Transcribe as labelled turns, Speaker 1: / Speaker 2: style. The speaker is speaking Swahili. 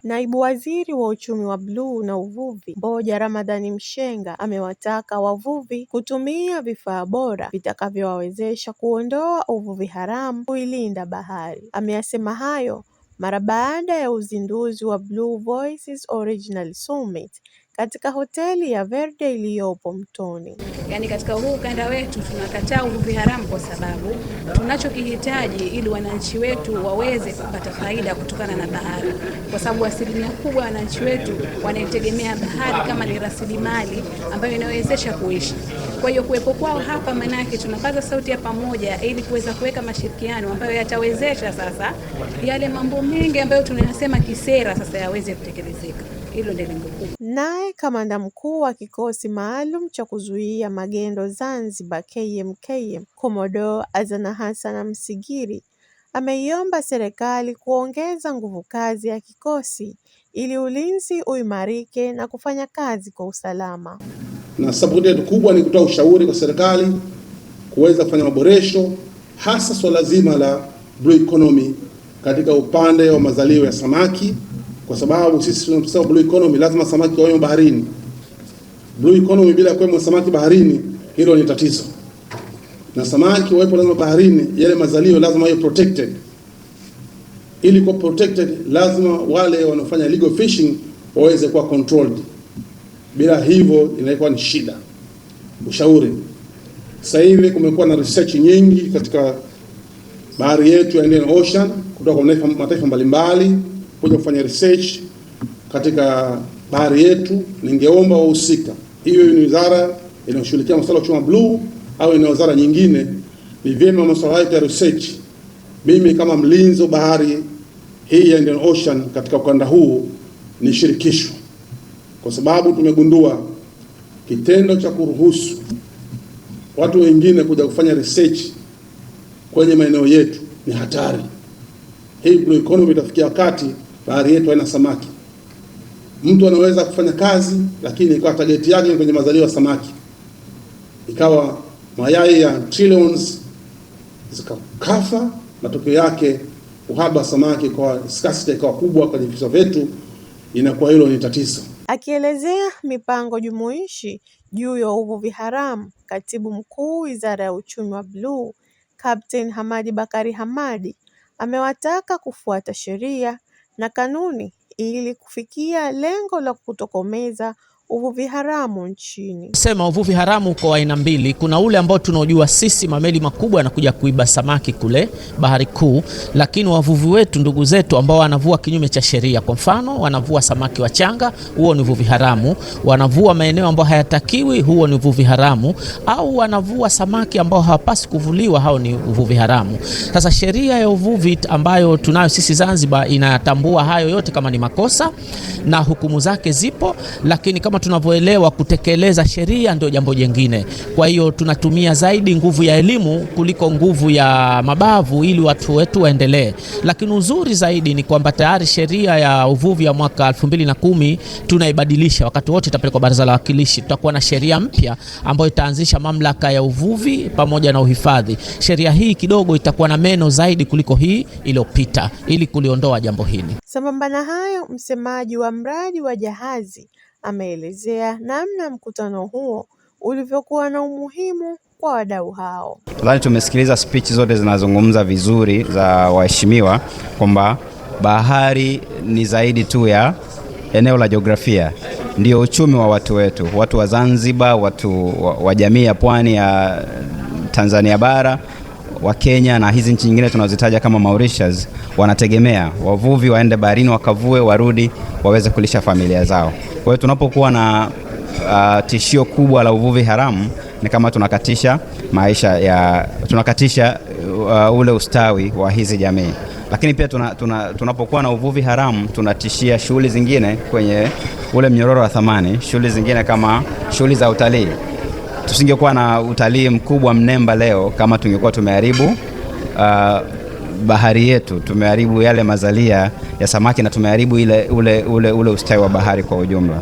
Speaker 1: Naibu Waziri wa Uchumi wa Bluu na Uvuvi, Mboja Ramadhani Mshenga, amewataka wavuvi kutumia vifaa bora vitakavyowawezesha kuondoa uvuvi haramu kuilinda bahari. Ameyasema hayo mara baada ya uzinduzi wa Blue Voices Original Summit katika hoteli ya Verde iliyopo Mtoni.
Speaker 2: Yaani katika huu ukanda wetu tunakataa uvuvi haramu kwa sababu tunachokihitaji ili wananchi wetu waweze kupata faida kutokana na bahari, kwa sababu asilimia kubwa wananchi wetu wanaitegemea bahari kama ni rasilimali ambayo inawezesha kuishi. Kwa hiyo kuwepo kwao hapa manake tunapaza sauti ya pamoja ili kuweza kuweka mashirikiano ambayo yatawezesha sasa yale mambo mengi ambayo tunayasema kisera sasa yaweze kutekelezeka. Hilo ndio lengo kubwa.
Speaker 1: Naye kamanda mkuu wa kikosi maalum cha kuzuia magendo Zanzibar KMKM, Commodore Azana Hassan Msigiri, ameiomba serikali kuongeza nguvu kazi ya kikosi ili ulinzi uimarike na kufanya kazi kwa usalama.
Speaker 3: Na sababu yetu kubwa ni kutoa ushauri kwa serikali kuweza kufanya maboresho, hasa swala zima la blue economy katika upande wa mazalio ya samaki, kwa sababu sisi tunaposema blue economy lazima samaki wawe baharini. Blue economy bila kuwepo samaki baharini, hilo ni tatizo. Na samaki wawepo lazima baharini, yale mazalio lazima yawe protected. Ili kuwa protected lazima wale wanaofanya illegal fishing waweze kuwa controlled. Bila hivyo inakuwa ni shida. Ushauri. Sasa hivi kumekuwa na research nyingi katika bahari yetu ya Indian Ocean kutoka kwa mataifa mbalimbali kuja kufanya research katika bahari yetu. Ningeomba wahusika, hiyo ni wizara inayoshughulikia masuala ya uchumi blue au ina wizara nyingine, ni vyema masuala ya research. Mimi kama mlinzi wa bahari hii ya Indian Ocean katika ukanda huu ni shirikisho, kwa sababu tumegundua kitendo cha kuruhusu watu wengine kuja kufanya research kwenye maeneo yetu ni hatari. Hii blue economy itafikia wakati bahari yetu haina samaki. Mtu anaweza kufanya kazi lakini ikawa target yake kwenye mazalio ya samaki, ikawa mayai ya trillions zikafa. Matokeo yake uhaba samaki kwa scarcity ikawa kubwa kwenye visiwa vyetu, inakuwa hilo ni tatizo.
Speaker 1: Akielezea mipango jumuishi juu ya uvuvi haramu, Katibu Mkuu Wizara ya Uchumi wa Bluu, Captain Hamadi Bakari Hamadi, amewataka kufuata sheria na kanuni ili kufikia lengo la kutokomeza uvuvi haramu nchini.
Speaker 4: Sema uvuvi haramu kwa aina mbili. Kuna ule ambao tunaojua sisi, mameli makubwa yanakuja kuiba samaki kule bahari kuu, lakini wavuvi wetu, ndugu zetu ambao wanavua kinyume cha sheria, kwa mfano wanavua samaki wachanga, huo ni uvuvi haramu. Wanavua maeneo ambayo hayatakiwi, huo ni uvuvi haramu. Au wanavua samaki ambao hawapasi kuvuliwa, hao ni uvuvi haramu. Sasa sheria ya uvuvi ambayo tunayo sisi Zanzibar inatambua hayo yote kama ni makosa na hukumu zake zipo, lakini kama tunavyoelewa kutekeleza sheria ndio jambo jingine. Kwa hiyo tunatumia zaidi nguvu ya elimu kuliko nguvu ya mabavu ili watu wetu waendelee. Lakini uzuri zaidi ni kwamba tayari sheria ya uvuvi ya mwaka 2010 tunaibadilisha. Wakati wote itapelekwa Baraza la Wawakilishi, tutakuwa na sheria mpya ambayo itaanzisha mamlaka ya uvuvi pamoja na uhifadhi. Sheria hii kidogo itakuwa na meno zaidi kuliko hii iliyopita ili kuliondoa jambo hili.
Speaker 1: Sambamba na hayo, msemaji wa mradi wa jahazi ameelezea namna mkutano huo ulivyokuwa na umuhimu kwa wadau hao.
Speaker 5: Nadhani tumesikiliza speech zote zinazungumza vizuri za waheshimiwa kwamba bahari ni zaidi tu ya eneo la jiografia, ndio uchumi wa watu wetu, watu wa Zanzibar, watu wa jamii ya pwani ya Tanzania bara, wa Kenya na hizi nchi nyingine tunazitaja kama Mauritius, wanategemea wavuvi waende baharini wakavue, warudi waweze kulisha familia zao. Kwa hiyo tunapokuwa na tishio kubwa la uvuvi haramu, ni kama tunakatisha maisha tunakatisha ule ustawi wa hizi jamii. Lakini pia tunapokuwa na uvuvi haramu tunatishia shughuli zingine kwenye ule mnyororo wa thamani, shughuli zingine kama shughuli za utalii. Tusingekuwa na utalii mkubwa mnemba leo kama tungekuwa tumeharibu bahari yetu, tumeharibu yale mazalia ya samaki na tumeharibu ule ustawi wa bahari kwa ujumla.